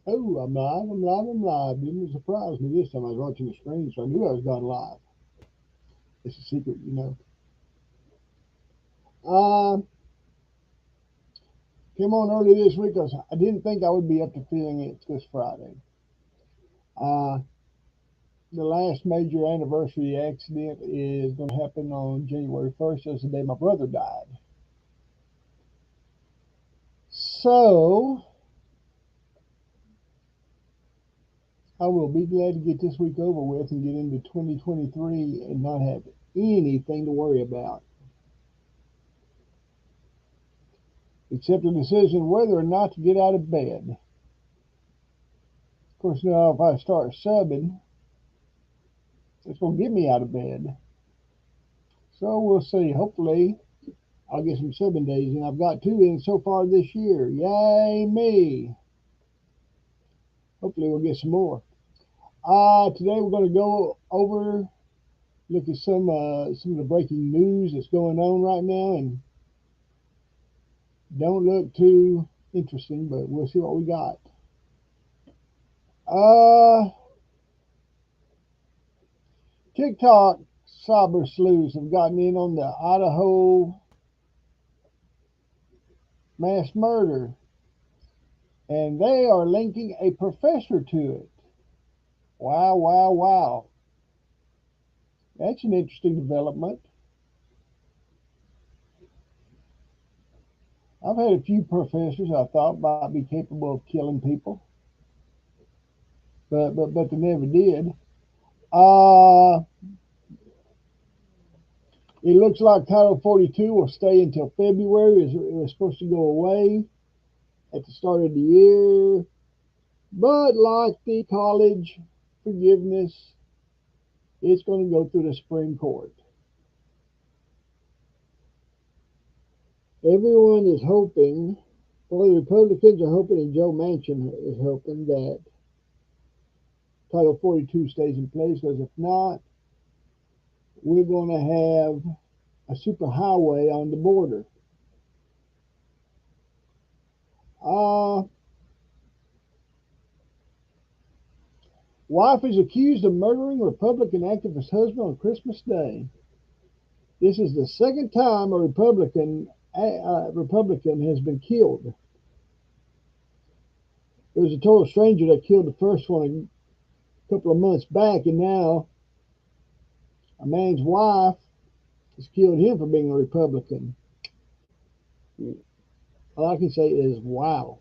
Oh, I'm live, I'm live, I'm live. Didn't surprise me this time. I was watching the screen, so I knew I was gone live. It's a secret, you know. Uh, Came on early this week because I didn't think I would be up to feeling it this Friday. Uh, the last major anniversary accident is going to happen on January 1st. That's the day my brother died. So I will be glad to get this week over with and get into 2023 and not have anything to worry about except the decision whether or not to get out of bed. Of course, now if I start subbing, it's going to get me out of bed. So we'll see. Hopefully, I'll get some subbing days, and I've got two in so far this year. Yay me! Hopefully, we'll get some more. Today we're going to go over, look at some of the breaking news that's going on right now, and don't look too interesting, but we'll see what we got. Uh, TikTok cyber sleuths have gotten in on the Idaho mass murder, and they are linking a professor to it. Wow, wow, wow. That's an interesting development. I've had a few professors I thought might be capable of killing people, but they never did. Uh, it looks like Title 42 will stay until February. It was supposed to go away at the start of the year, but like the college forgiveness, it's going to go through the Supreme Court. Everyone is hoping, well, the Republicans are hoping, and Joe Manchin is hoping that Title 42 stays in place, because if not, we're going to have a superhighway on the border. Uh, Wife is accused of murdering Republican activist husband on Christmas Day. This is the second time a Republican has been killed. There was a total stranger that killed the first one a couple of months back, and now a man's wife has killed him for being a Republican. All I can say is wow.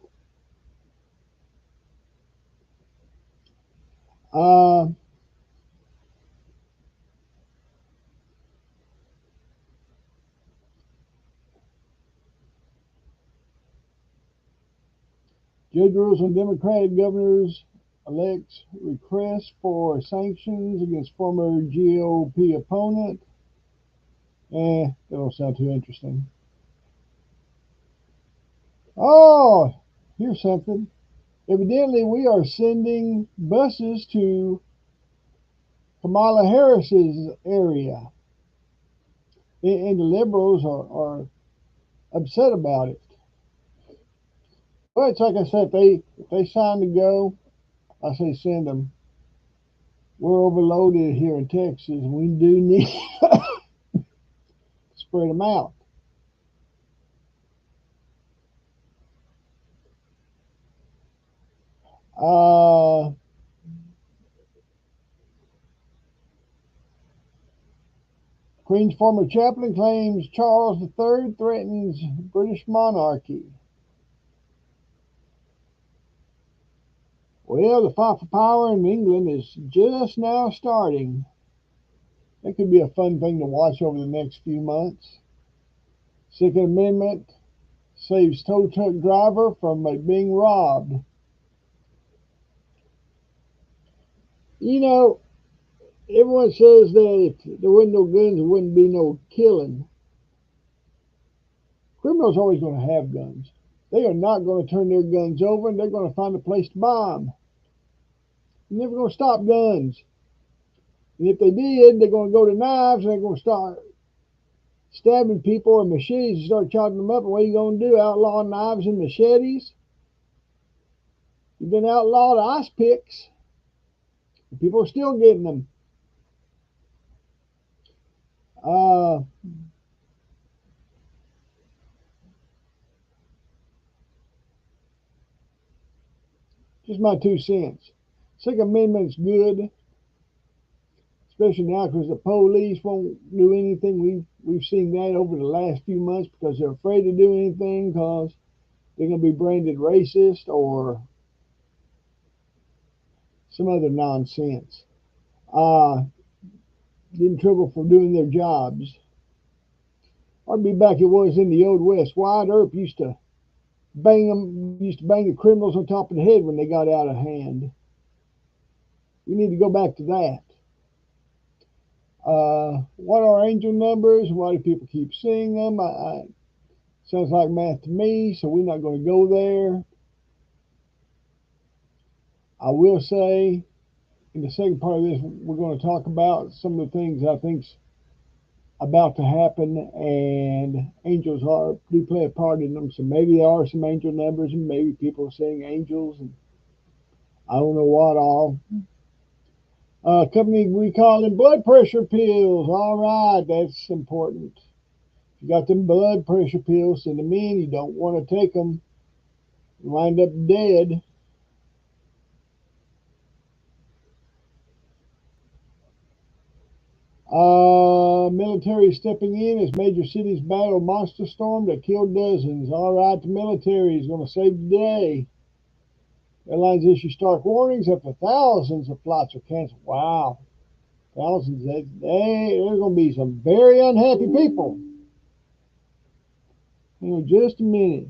Uh, Judge rules on Democratic governors elect's request for sanctions against former GOP opponent. That don't sound too interesting. Oh, here's something. Evidently, we are sending buses to Kamala Harris's area, and the liberals are upset about it. But it's like I said, if they sign to go, I say send them. We're overloaded here in Texas, and we do need to spread them out. Uh, Queen's former chaplain claims Charles III threatens British monarchy. Well, the fight for power in England is just now starting. That could be a fun thing to watch over the next few months. Second Amendment saves tow truck driver from being robbed. You know, everyone says that if there wasn't no guns, there wouldn't be no killing. Criminals are always going to have guns. They are not going to turn their guns over, and they're going to find a place to bomb. They're never going to stop guns. And if they did, they're going to go to knives, and they're going to start stabbing people or machetes and start chopping them up. And what are you going to do? Outlaw knives and machetes? You've been outlawed ice picks. People are still getting them. Uh, just my 2 cents. Second Amendment's good, especially now because the police won't do anything. We've seen that over the last few months because they're afraid to do anything because they're going to be branded racist or some other nonsense. Get in trouble for doing their jobs. I'd be back it was in the old west. Wyatt Earp used to bang the criminals on top of the head when they got out of hand. We need to go back to that. What are angel numbers? Why do people keep seeing them? Sounds like math to me, so we're not going to go there. I will say in the second part of this, we're going to talk about some of the things I think's about to happen, and angels do play a part in them. So maybe there are some angel numbers, and maybe people are saying angels, and I don't know what all. Company recalling blood pressure pills. All right, that's important. If you got them blood pressure pills, send them in. You don't want to take them. You wind up dead. Military stepping in as major cities battle monster storm that killed dozens. All right, the military is going to save the day. Airlines issue stark warnings up to thousands of flights are canceled. Wow, thousands. There's going to be some very unhappy people. Hang on just a minute.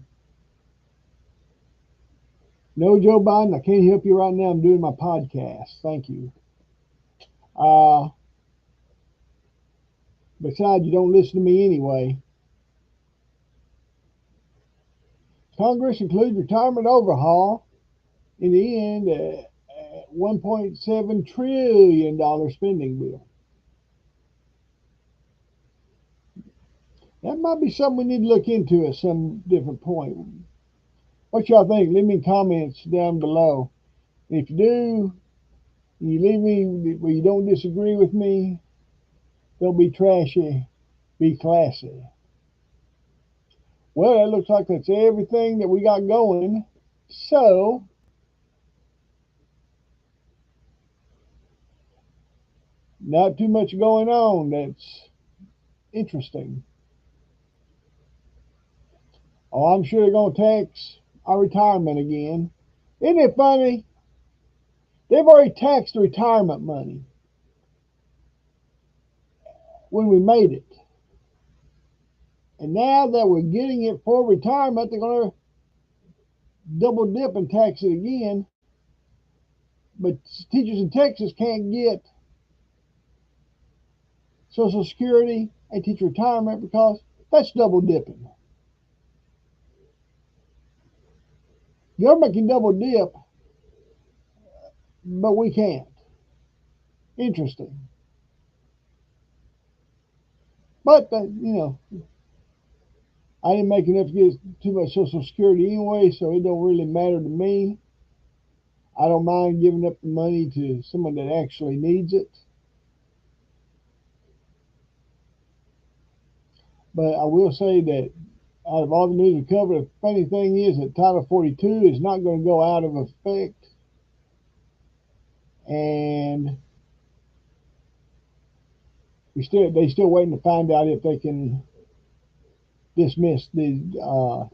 No, Joe Biden, I can't help you right now. I'm doing my podcast. Thank you. Uh, Besides, you don't listen to me anyway. Congress includes retirement overhaul. In the end, $1.7 trillion spending bill. That might be something we need to look into at some different point. What y'all think? Leave me comments down below. And if you do, you leave me where you don't disagree with me, don't be trashy, be classy. Well, it looks like that's everything that we got going. So, not too much going on that's interesting. Oh, I'm sure they're going to tax our retirement again. Isn't it funny? They've already taxed the retirement money when we made it. And now that we're getting it for retirement, they're going to double dip and tax it again. But teachers in Texas can't get Social Security and teacher retirement because that's double dipping. Government can double dip, but we can't. Interesting. But, I didn't make enough to get too much Social Security anyway, so it don't really matter to me. I don't mind giving up the money to someone that actually needs it. But I will say that out of all the news we covered, the funny thing is that Title 42 is not going to go out of effect. And they're still waiting to find out if they can dismiss the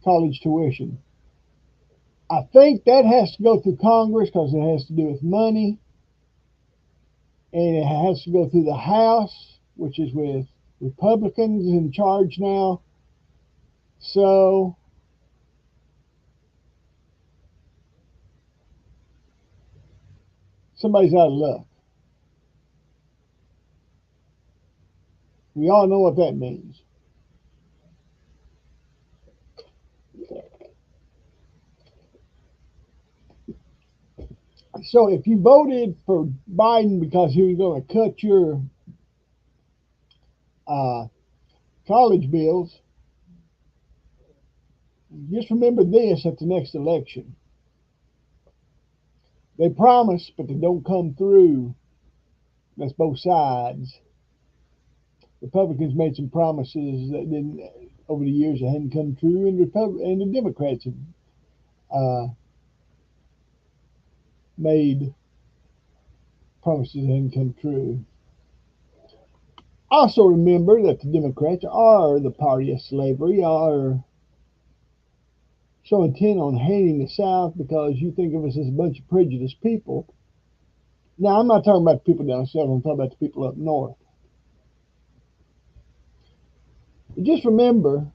college tuition. I think that has to go through Congress because it has to do with money. And it has to go through the House, which is with Republicans in charge now. So somebody's out of luck. We all know what that means. So if you voted for Biden because he was going to cut your uh, college bills, just remember this at the next election. They promise, but they don't come through. That's both sides. Republicans made some promises that didn't over the years that hadn't come true, and and the Democrats have made promises that hadn't come true. Also remember that the Democrats are the party of slavery, are so intent on hating the South because you think of us as a bunch of prejudiced people. Now, I'm not talking about the people down south, I'm talking about the people up north. But just remember,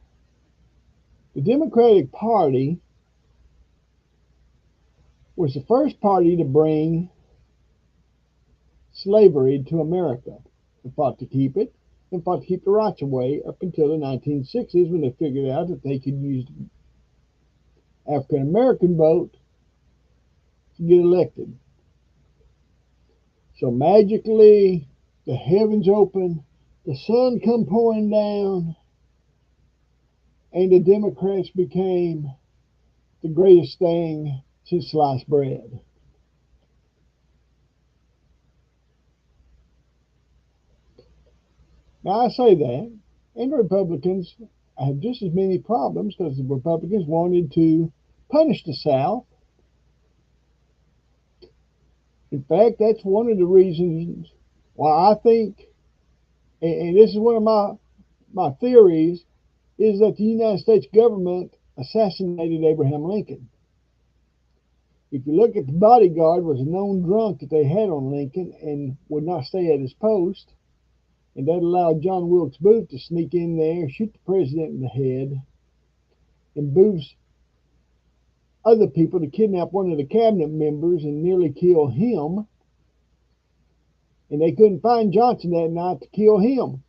the Democratic Party was the first party to bring slavery to America and fought to keep it and fought to keep the rights away up until the 1960s when they figured out that they could use the African American vote to get elected. So magically, the heavens open, the sun come pouring down, and the Democrats became the greatest thing since sliced bread. Now I say that, and the Republicans have just as many problems because the Republicans wanted to punish the South. In fact, that's one of the reasons why I think, and this is one of my theories, is that the United States government assassinated Abraham Lincoln. If you look at the bodyguard, was a known drunk that they had on Lincoln and would not stay at his post, and that allowed John Wilkes Booth to sneak in there, shoot the president in the head, and Booth's other people to kidnap one of the cabinet members and nearly kill him. And they couldn't find Johnson that night to kill him.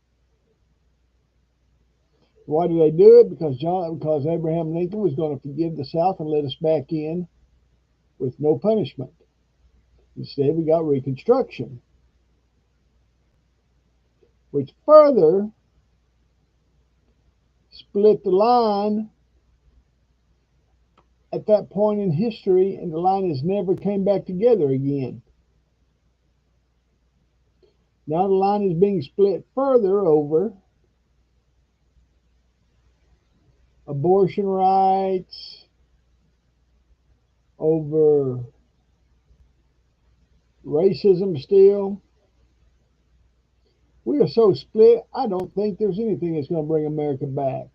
Why did they do it? Because Abraham Lincoln was going to forgive the South and let us back in with no punishment. Instead, we got Reconstruction, which further split the line at that point in history, and the line has never came back together again. Now the line is being split further over abortion rights, over racism still. We are so split, I don't think there's anything that's going to bring America back.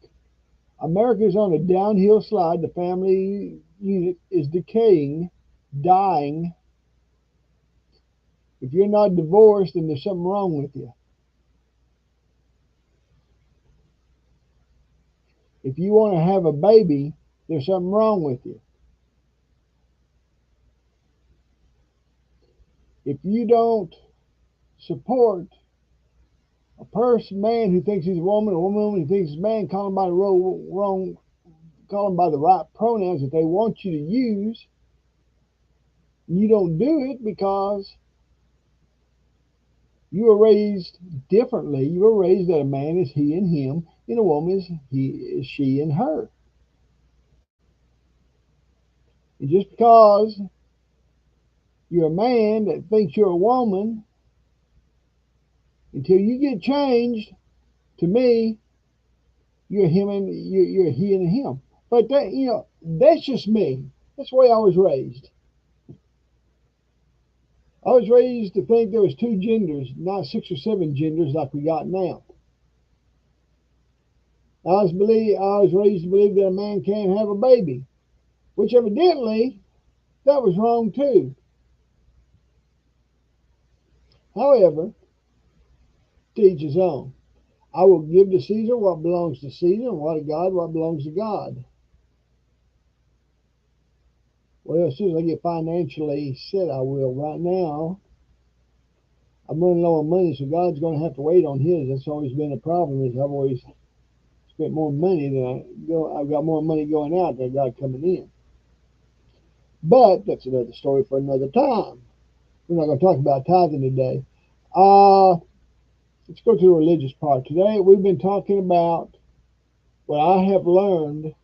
America is on a downhill slide. The family unit is decaying, dying. If you're not divorced, then there's something wrong with you. If you want to have a baby, there's something wrong with you. If you don't support a man who thinks he's a woman who thinks he's a man, call him by the wrong, call him by the right pronouns that they want you to use, you don't do it because you were raised differently. You were raised that a man is he and him, and a woman is she and her. And just because you're a man that thinks you're a woman, until you get changed, to me, you're you're he and him. But that that's just me. That's the way I was raised. I was raised to think there was two genders, not 6 or 7 genders like we got now. I was raised to believe that a man can't have a baby, which evidently that was wrong too. However, to each his own. I will give to Caesar what belongs to Caesar, and what to God what belongs to God. Well, as soon as I get financially set, I will. Right now, I'm running low on money, so God's going to have to wait on His. That's always been a problem. Is I've always spent more money I've got more money going out than God coming in. But that's another story for another time. We're not going to talk about tithing today. Let's go to the religious part. Today we've been talking about what I have learned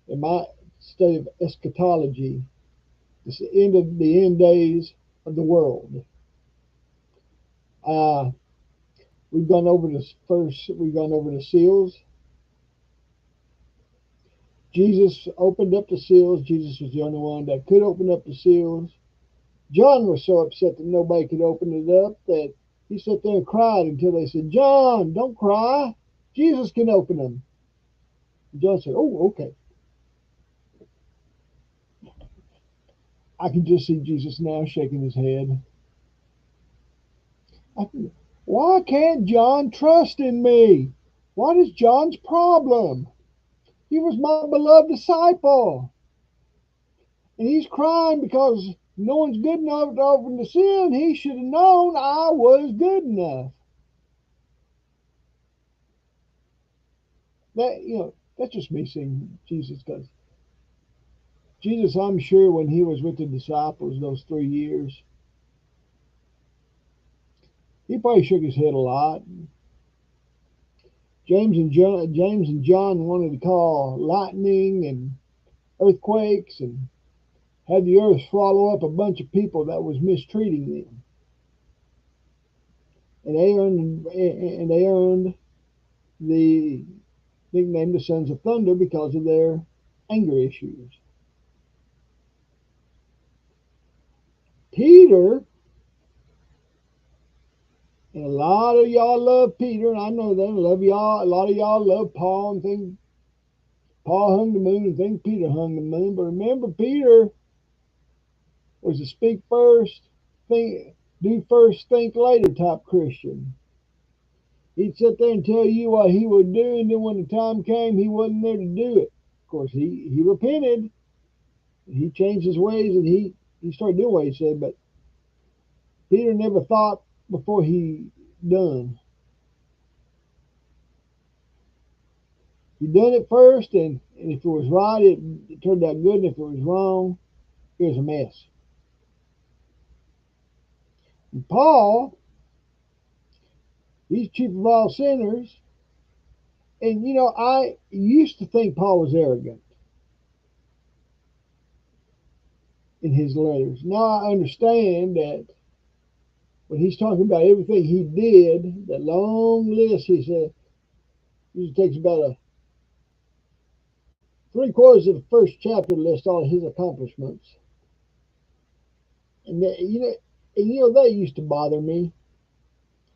in my study of eschatology the end days of the world. Uh, we've gone over this first. We've gone over the seals. Jesus opened up the seals. Jesus was the only one that could open up the seals. John was so upset that nobody could open it up that he sat there and cried until they said, "John, don't cry. Jesus can open them." And John said, "Oh, okay." I can just see Jesus now shaking his head. Why can't John trust in me? What is John's problem? He was my beloved disciple. And he's crying because no one's good enough to open the sin. He should have known I was good enough. That's just me seeing Jesus, because Jesus, I'm sure when he was with the disciples those 3 years, he probably shook his head a lot. James and John wanted to call lightning and earthquakes and had the earth swallow up a bunch of people that was mistreating them. And they earned the nickname the Sons of Thunder because of their anger issues. Peter, and a lot of y'all love Peter, and I know that. I love y'all. A lot of y'all love Paul and think Paul hung the moon and think Peter hung the moon. But remember, Peter was a speak first, do first, think later type Christian. He'd sit there and tell you what he would do, and then when the time came, he wasn't there to do it. Of course, he repented, he changed his ways, and he started doing what he said. But Peter never thought before he done. He done it first, and if it was right, it turned out good, and if it was wrong, it was a mess. And Paul, he's chief of all sinners, and I used to think Paul was arrogant in his letters. Now I understand that when he's talking about everything he did, that long list, he said, usually takes about a 3/4 of the first chapter to list all of his accomplishments. And that used to bother me.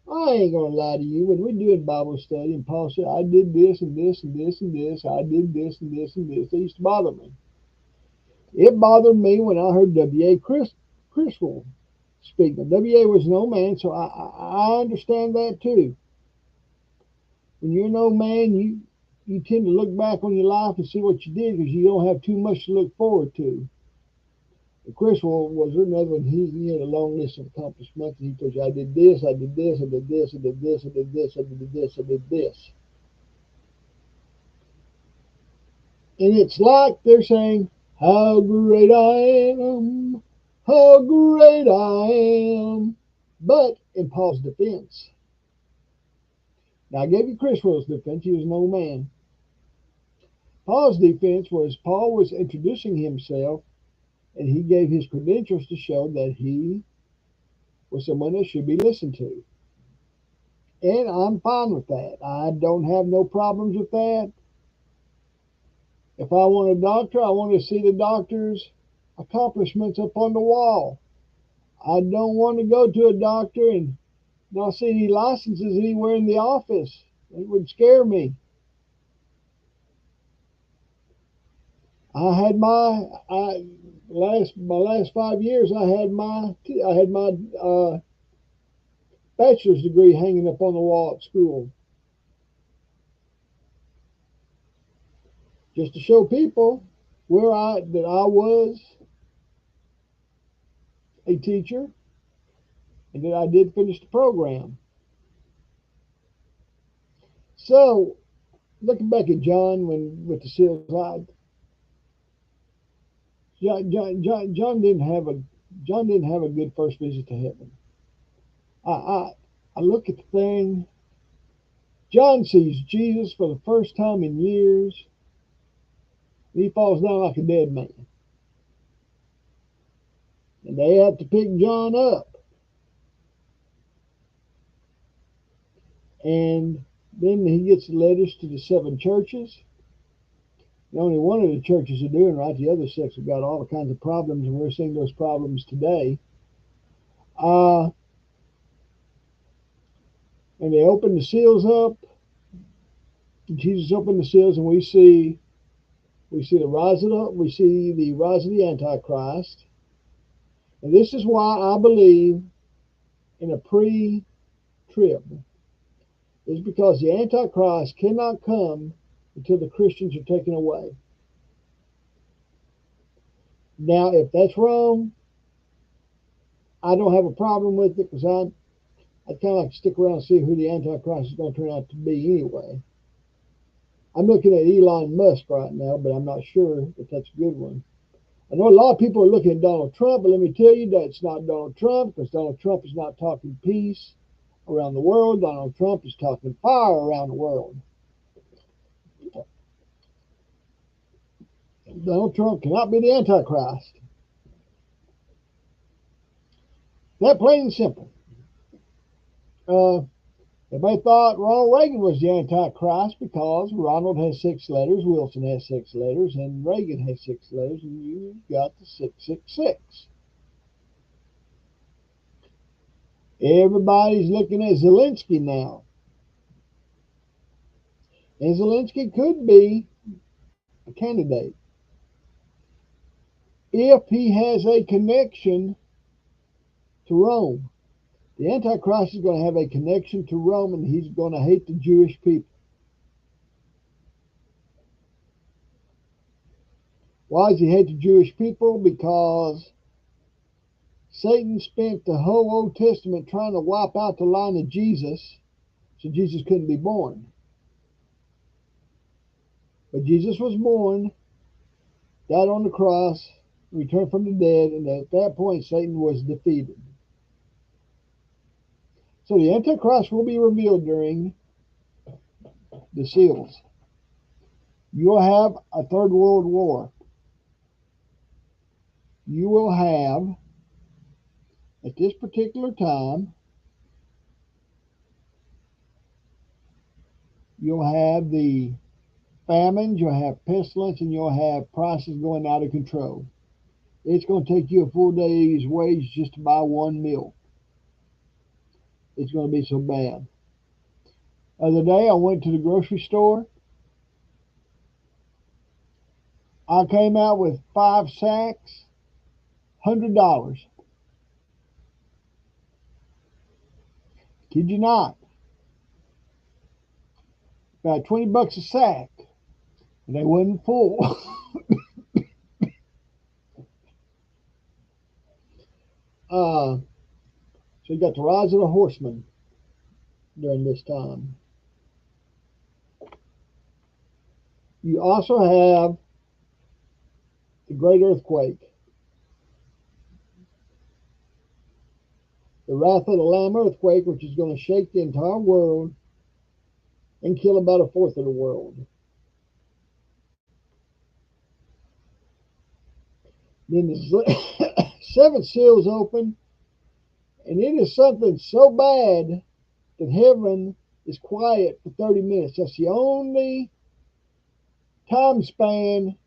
I ain't gonna lie to you. When we're doing Bible study and Paul said, "I did this and this and this and this. I did this and this and this," it used to bother me. It bothered me when I heard W.A. Criswell speak. Now, W.A. was an old man, so I understand that too. When you're an old man, you tend to look back on your life and see what you did because you don't have too much to look forward to. And Criswell was another one. He had a long list of accomplishments. He told you, "I did this, I did this, I did this, I did this, I did this, I did this, I did this." And it's like they're saying, "How great I am, how great I am." But in Paul's defense, now I gave you Criswell's defense, he was an old man. Paul's defense was Paul was introducing himself and he gave his credentials to show that he was someone that should be listened to. And I'm fine with that. I don't have no problems with that. If I want a doctor, I want to see the doctor's accomplishments up on the wall. I don't want to go to a doctor and not see any licenses anywhere in the office. It would scare me. I had my last 5 years. I had my bachelor's degree hanging up on the wall at school, just to show people that I was a teacher and that I did finish the program. So looking back at John when with the seals, John didn't have a good first visit to heaven. I I, I look at the thing. John sees Jesus for the first time in years. He falls down like a dead man. And they have to pick John up. And then he gets the letters to the 7 churches. And only one of the churches are doing right. The other 6 have got all kinds of problems, and we're seeing those problems today. And they open the seals up. Jesus opened the seals, and we see the rise of the Antichrist. And this is why I believe in a pre-trib. It's because the Antichrist cannot come until the Christians are taken away. Now, if that's wrong, I don't have a problem with it, because I'd kind of like to stick around and see who the Antichrist is going to turn out to be anyway. I'm looking at Elon Musk right now, but I'm not sure if that's a good one. I know a lot of people are looking at Donald Trump, but let me tell you that it's not Donald Trump, because Donald Trump is not talking peace around the world. Donald Trump is talking fire around the world. Donald Trump cannot be the Antichrist. That plain and simple. Everybody thought Ronald Reagan was the Antichrist because Ronald has 6 letters, Wilson has 6 letters, and Reagan has 6 letters, and you got the 666. Everybody's looking at Zelensky now. And Zelensky could be a candidate if he has a connection to Rome. The Antichrist is going to have a connection to Rome, and he's going to hate the Jewish people. Why does he hate the Jewish people? Because Satan spent the whole Old Testament trying to wipe out the line of Jesus, so Jesus couldn't be born. But Jesus was born, died on the cross, returned from the dead, and at that point Satan was defeated. So the Antichrist will be revealed during the seals. You will have a 3rd World War. You will have, at this particular time, you'll have the famines, you'll have pestilence, and you'll have prices going out of control. It's going to take you a full day's wage just to buy one meal. It's going to be so bad. The other day, I went to the grocery store. I came out with 5 sacks, $100. Kid you not. About $20 a sack. And they wasn't full. So you got the rise of the horsemen during this time. You also have the great earthquake. The Wrath of the Lamb earthquake, which is going to shake the entire world and kill about 1/4 of the world. Then the 7th seal is open, and it is something so bad that heaven is quiet for 30 minutes. That's the only time span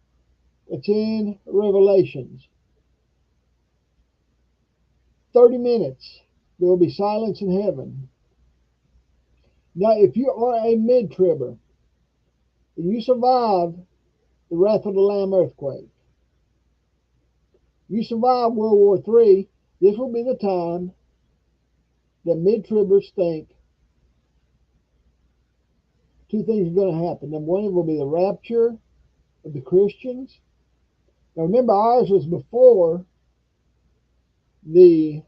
that's in Revelations. 30 minutes. There will be silence in heaven. Now, if you are a mid-tribber and you survive the Wrath of the Lamb earthquake, you survive World War III, this will be the time that mid-tribbers think 2 things are going to happen. Number 1, it will be the rapture of the Christians. Now remember, ours was before the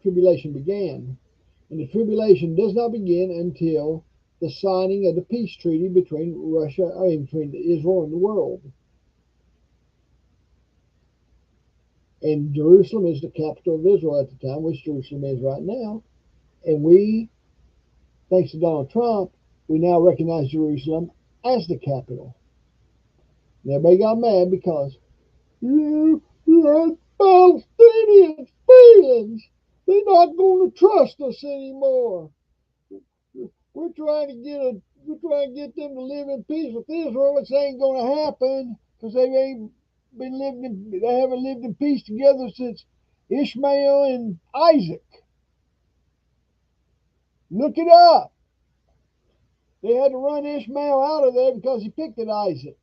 tribulation began. And the tribulation does not begin until the signing of the peace treaty between between Israel and the world. And Jerusalem is the capital of Israel at the time, which Jerusalem is right now. And we, thanks to Donald Trump, we now recognize Jerusalem as the capital. And everybody got mad because Palestinian feelings. They're not going to trust us anymore. We're trying to get them to live in peace with Israel, which ain't going to happen because they haven't lived in peace together since Ishmael and Isaac. Look it up. They had to run Ishmael out of there because he picked at Isaac.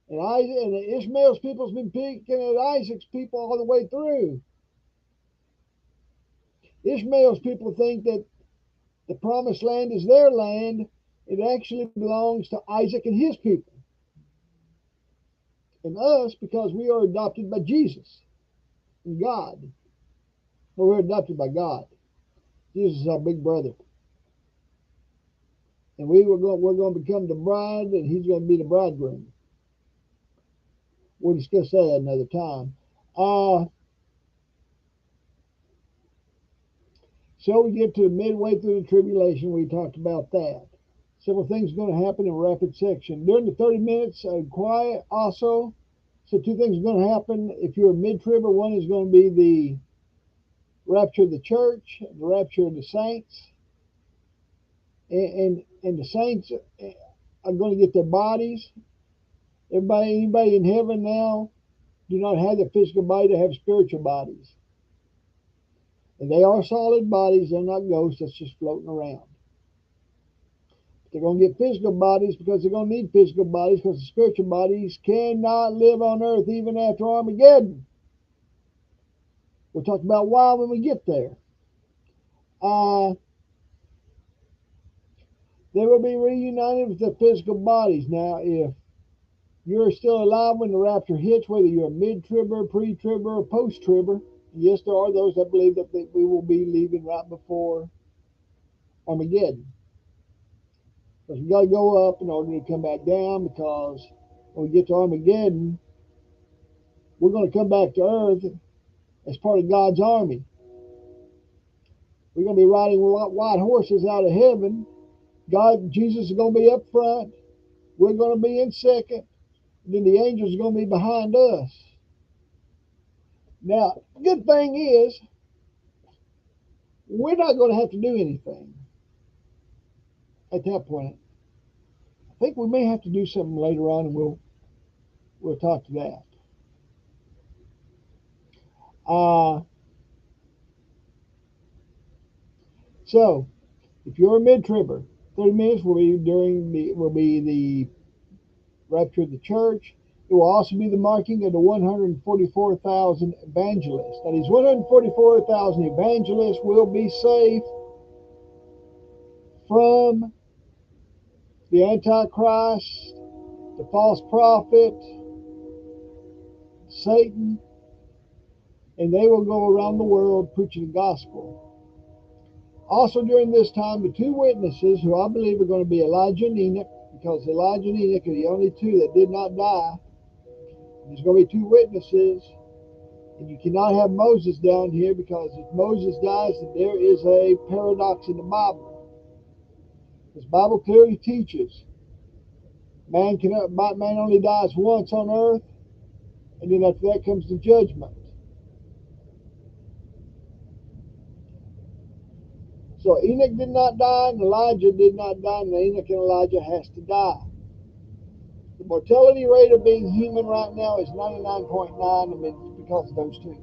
And Ishmael's people's been picking at Isaac's people all the way through. Ishmael's people think that the promised land is their land. It actually belongs to Isaac and his people. And us, because we are adopted by Jesus and God. Well, we're adopted by God. Jesus is our big brother. And we're going to become the bride, and he's going to be the bridegroom. We'll discuss that another time. So we get to midway through the tribulation. We talked about that. Several things are going to happen in rapid section. During the 30 minutes of quiet also, so two things are going to happen. If you're a mid-tribber, one is going to be the rapture of the church, the rapture of the saints. And the saints are going to get their bodies. Anybody in heaven now do not have the physical body, to have spiritual bodies. And they are solid bodies, they're not ghosts that's just floating around. They're going to get physical bodies because they're going to need physical bodies because the spiritual bodies cannot live on earth even after Armageddon. We'll talk about why when we get there. They will be reunited with their physical bodies. Now, if you're still alive when the rapture hits, whether you're a mid-tribber, pre-tribber, or post-tribber, yes, there are those that believe that we will be leaving right before Armageddon. Because we got to go up in order to come back down, because when we get to Armageddon, we're going to come back to earth as part of God's army. We're going to be riding white horses out of heaven. Jesus is going to be up front. We're going to be in second. And then the angels are going to be behind us. Now, the good thing is, we're not going to have to do anything at that point. I think we may have to do something later on, and we'll talk to that. So, if you're a mid-tribber, 30 minutes will be the rapture of the church. It will also be the marking of the 144,000 evangelists. Now, these 144,000 evangelists will be safe from the Antichrist, the false prophet, Satan, and they will go around the world preaching the gospel. Also during this time, the two witnesses, who I believe are going to be Elijah and Enoch, because Elijah and Enoch are the only two that did not die. There's going to be two witnesses, and you cannot have Moses down here, because if Moses dies, then there is a paradox in the Bible. This Bible clearly teaches man only dies once on earth, and then after that comes the judgment. So Enoch did not die, and Elijah did not die, and Enoch and Elijah has to die. The mortality rate of being human right now is 99.9, and it's because of those two.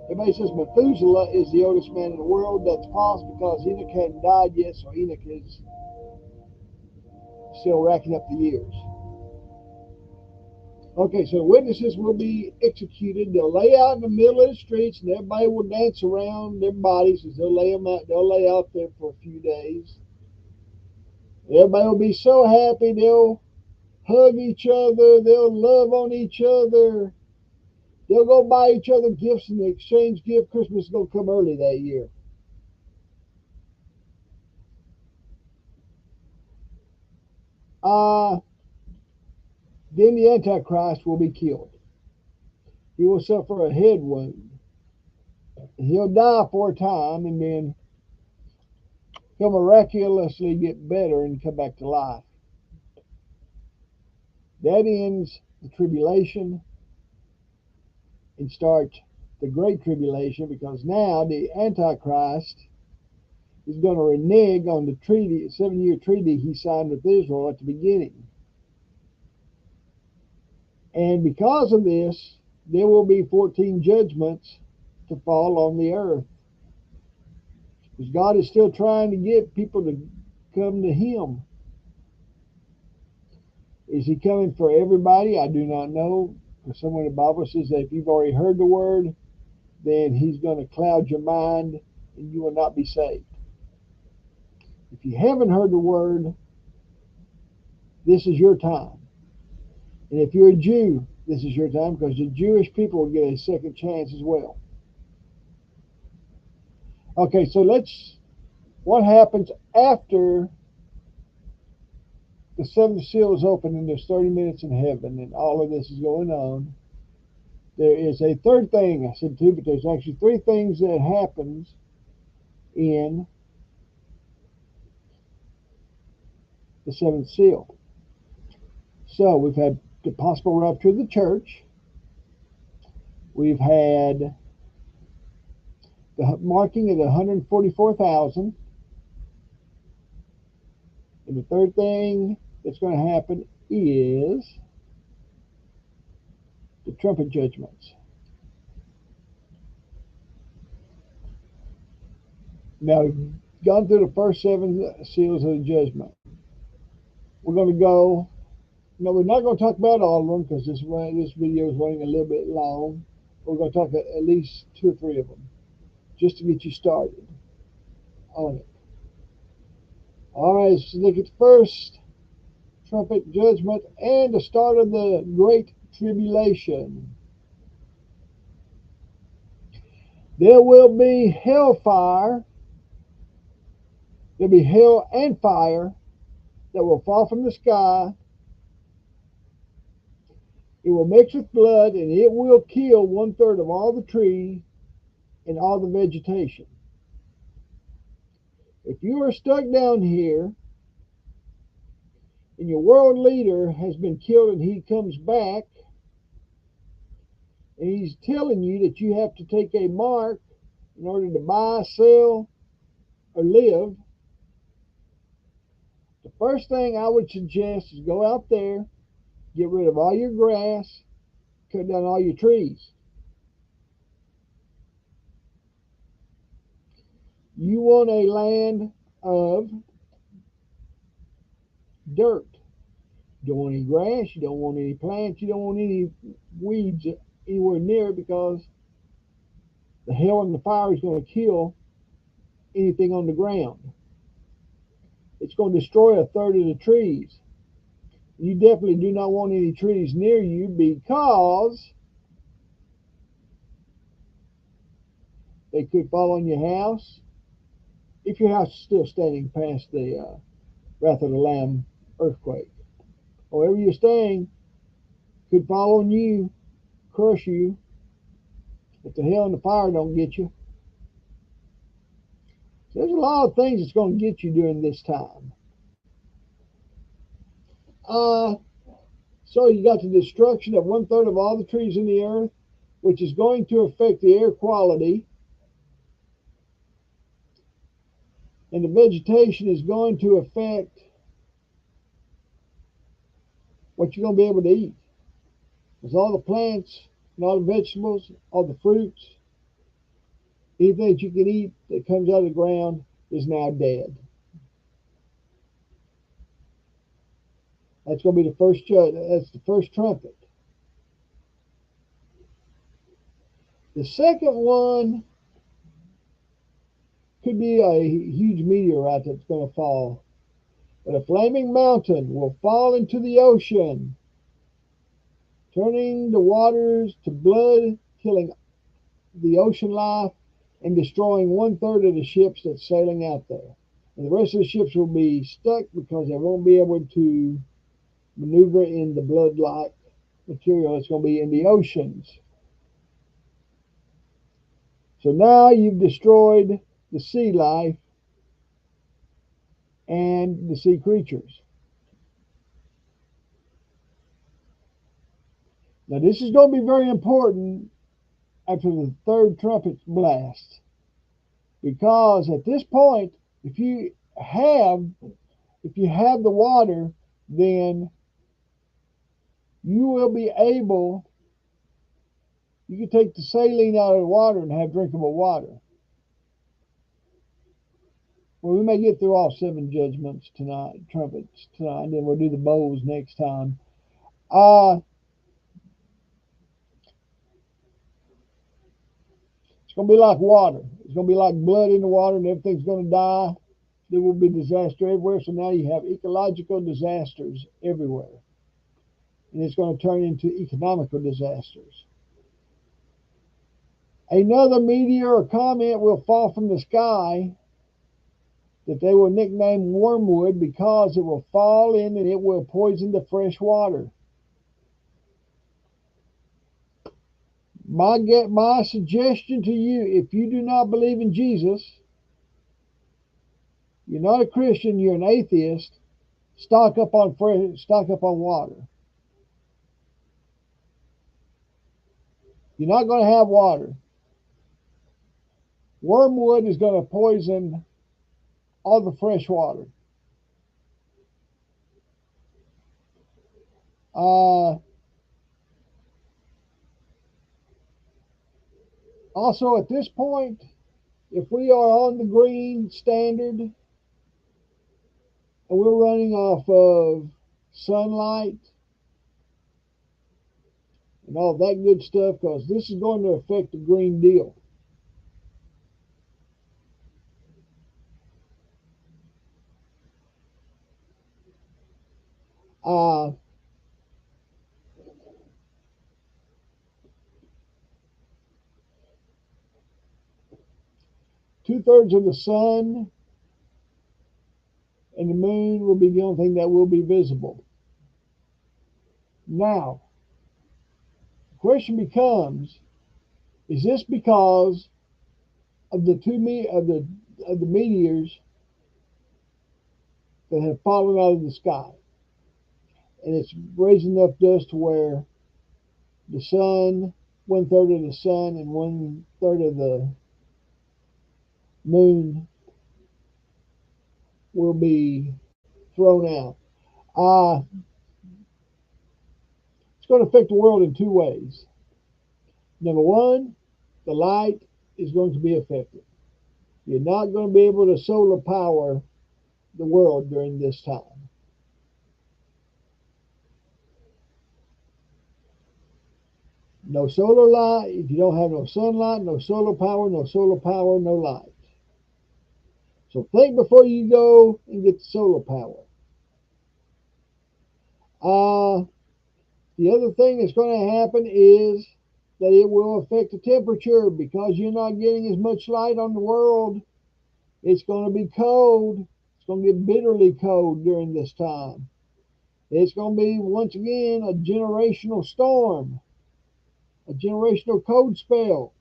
Everybody says Methuselah is the oldest man in the world. That's false, because Enoch hadn't died yet, so Enoch is still racking up the years. Okay, so witnesses will be executed. They'll lay out in the middle of the streets, and everybody will dance around their bodies as they'll lay them out. They'll lay out there for a few days. Everybody will be so happy. They'll hug each other. They'll love on each other. They'll go buy each other gifts and exchange gifts. Christmas is going to come early that year. Then the Antichrist will be killed. He will suffer a head wound. He'll die for a time, and then he'll miraculously get better and come back to life. That ends the tribulation. and start the Great Tribulation, because now the Antichrist is going to renege on the treaty, 7-year treaty he signed with Israel at the beginning. And because of this, there will be 14 judgments to fall on the earth. Because God is still trying to get people to come to Him. Is He coming for everybody? I do not know. Because somewhere in the Bible says that if you've already heard the word, then He's going to cloud your mind and you will not be saved. If you haven't heard the word, this is your time. And if you're a Jew, this is your time, because the Jewish people will get a second chance as well. Okay, so what happens after the seventh seal is open and there's 30 minutes in heaven and all of this is going on? There is a third thing. I said two, but there's actually three things that happens in the seventh seal. So we've had the possible rapture of the church. We've had the marking of the 144,000. And the third thing that's going to happen is the trumpet judgments. Now, we've gone through the first 7 seals of the judgment. We're going to go, no, we're not going to talk about all of them because this video is running a little bit long. We're going to talk at least 2 or 3 of them just to get you started on it. All right, let's look at the first trumpet judgment and the start of the Great Tribulation. There will be hellfire. There'll be hell and fire that will fall from the sky. It will mix with blood, and it will kill 1/3 of all the trees and all the vegetation. If you are stuck down here and your world leader has been killed and he comes back and he's telling you that you have to take a mark in order to buy, sell, or live, the first thing I would suggest is go out there, get rid of all your grass, cut down all your trees. You want a land of dirt. You don't want any grass, you don't want any plants, you don't want any weeds anywhere near it, because the hell and the fire is going to kill anything on the ground. It's going to destroy 1/3 of the trees. You definitely do not want any trees near you, because they could fall on your house. If your house is still standing past the Wrath of the Lamb earthquake, or wherever you're staying could fall on you, crush you, if the hell and the fire don't get you. So there's a lot of things that's going to get you during this time. So you got the destruction of 1/3 of all the trees in the earth, which is going to affect the air quality. And the vegetation is going to affect what you're going to be able to eat. Because all the plants and all the vegetables, all the fruits, anything that you can eat that comes out of the ground is now dead. That's going to be the first that's the first trumpet. The second one could be a huge meteorite that's going to fall. But a flaming mountain will fall into the ocean, turning the waters to blood, killing the ocean life, and destroying 1/3 of the ships that's sailing out there. And the rest of the ships will be stuck because they won't be able to maneuver in the blood-like material that's going to be in the oceans. So now you've destroyed the sea life and the sea creatures. Now this is going to be very important after the third trumpet blast. Because at this point, if you have the water, then you will be able, you can take the saline out of the water and have drinkable water. Well, we may get through all 7 judgments tonight, trumpets tonight, and then we'll do the bowls next time. It's going to be like water. It's going to be like blood in the water, and everything's going to die. There will be disaster everywhere. So now you have ecological disasters everywhere. And it's going to turn into economical disasters. Another meteor or comet will fall from the sky that they will nickname wormwood because it will fall in and it will poison the fresh water. My suggestion to you, if you do not believe in Jesus, you're not a Christian, you're an atheist, stock up on water. You're not going to have water. Wormwood is going to poison all the fresh water. Also, at this point, if we are on the green standard and we're running off of sunlight and all that good stuff, because this is going to affect the Green Deal. Two-thirds of the sun and the moon will be the only thing that will be visible. Now, the question becomes, is this because of the meteors that have fallen out of the sky? And it's raising enough dust to where the sun, 1/3 of the sun and 1/3 of the moon will be thrown out. It's going to affect the world in 2 ways. Number one, the light is going to be affected. You're not going to be able to solar power the world during this time. No solar light. If you don't have no sunlight, no solar power, no light. So think before you go and get the solar power. The other thing that's going to happen is that it will affect the temperature because you're not getting as much light on the world. It's going to be cold. It's going to get bitterly cold during this time. It's going to be, once again, a generational storm, a generational cold spell.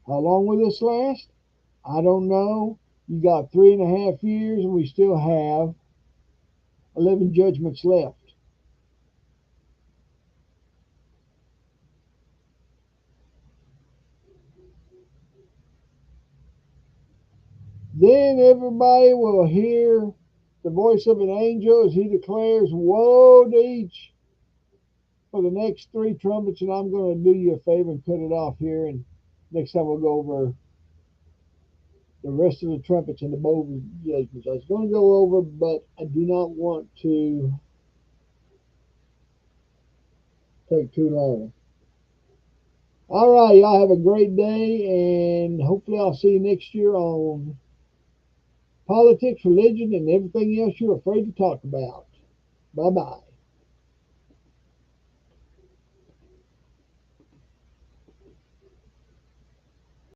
How long will this last? I don't know. You got 3.5 years and we still have 11 judgments left. Then everybody will hear the voice of an angel as he declares, woe to each for the next 3 trumpets. And I'm going to do you a favor and cut it off here. And next time we'll go over the rest of the trumpets and the bowl judgments. I was going to go over, but I do not want to take too long. All right, y'all have a great day, and hopefully I'll see you next year on politics, religion, and everything else you're afraid to talk about. Bye-bye.